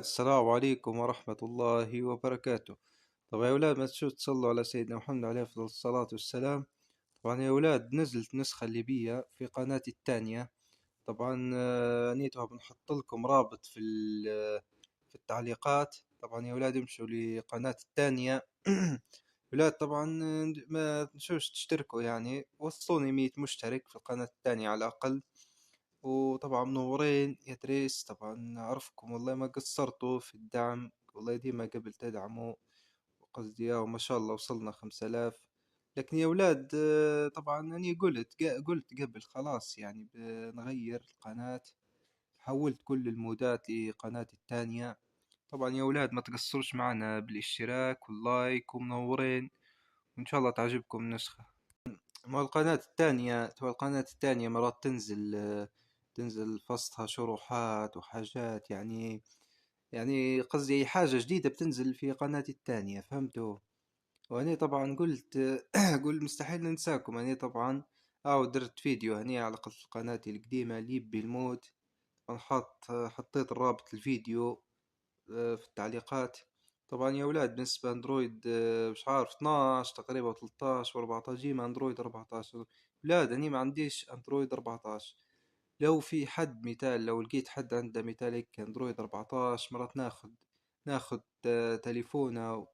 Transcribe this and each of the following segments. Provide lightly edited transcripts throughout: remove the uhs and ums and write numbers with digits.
السلام عليكم ورحمة الله وبركاته. طبعا يا أولاد ما تشوف تصلوا على سيدنا محمد عليه أفضل الصلاة والسلام. طبعا يا أولاد نزلت نسخة ليبية في قناتي التانية. طبعا نيتها بنحط لكم رابط في التعليقات. طبعا يا أولاد امشوا لقناة التانية. أولاد طبعا ما تنسوش تشتركوا، يعني وصلوني 100 مشترك في القناة التانية على الأقل. وطبعا منورين يا دريس، طبعا أعرفكم والله ما قصرتوا في الدعم، والله ديما قبل تدعموا. قصدي وما شاء الله وصلنا 5000. لكن يا ولاد طبعا أني قلت قبل خلاص يعني بنغير القناة. حولت كل المودات لقناتي التانية. طبعا يا ولاد ما تقصروش معنا بالاشتراك واللايك ومنورين، وإن شاء الله تعجبكم النسخة. ما القناة التانية مرات تنزل فصلها شروحات وحاجات، يعني قصدي أي حاجة جديدة بتنزل في قناتي التانية، فهمتوا؟ وأنا طبعا قلت قلت مستحيل ننساكم. أنا طبعا درت فيديو هني على قناتي القديمة ليب بالموت. حطيت الرابط الفيديو في التعليقات. طبعا يا ولاد بالنسبة اندرويد مش عارف 12 تقريبا 13 و14، جيما اندرويد 14. ولاد اني ما عنديش اندرويد 14. لو في حد مثال، لو لقيت حد عنده مثال هيك اندرويد 14 مرات ناخد تليفونه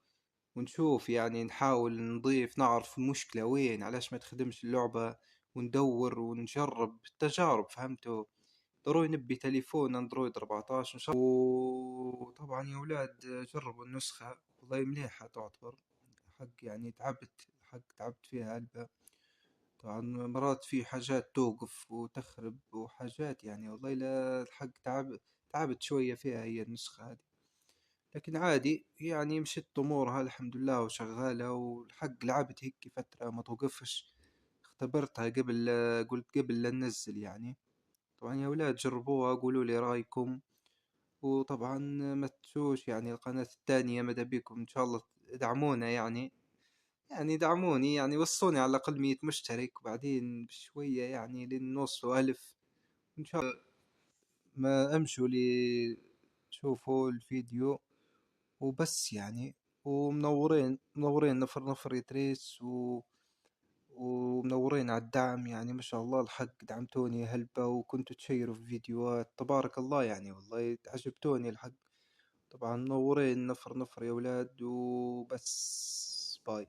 ونشوف، يعني نحاول نضيف نعرف المشكلة وين، علاش ما تخدمش اللعبة، وندور ونجرب التجارب، فهمتوا؟ ضروري نبي تليفون اندرويد 14 ان شاء الله. وطبعا يا ولاد جربوا النسخة، والله مليحة تعتبر. حق يعني تعبت فيها هلبة. طبعا مرات في حاجات توقف وتخرب وحاجات، يعني والله لا الحق تعبت شوية فيها هي النسخة هذه. لكن عادي يعني مشيت أمورها الحمد لله وشغالة، والحق لعبت هيك فترة ما توقفش. اختبرتها قلت قبل لا ننزل يعني. طبعا يا ولاد جربوها قولوا لي رايكم. وطبعا ما تنسوش يعني القناة التانية مدى بيكم ان شاء الله ادعمونا، يعني دعموني، يعني وصوني على الاقل 100 مشترك، وبعدين بشوية يعني لين نوصلوا 1000 ان شاء الله. ما امشوا لي شوفوا الفيديو وبس يعني. ومنورين نفر نفر يدريس ومنورين على الدعم، يعني ما شاء الله الحق دعمتوني هلبة، وكنتوا تشيروا في فيديوهات تبارك الله، يعني والله عجبتوني الحق. طبعا منورين نفر نفر يا ولاد، وبس باي.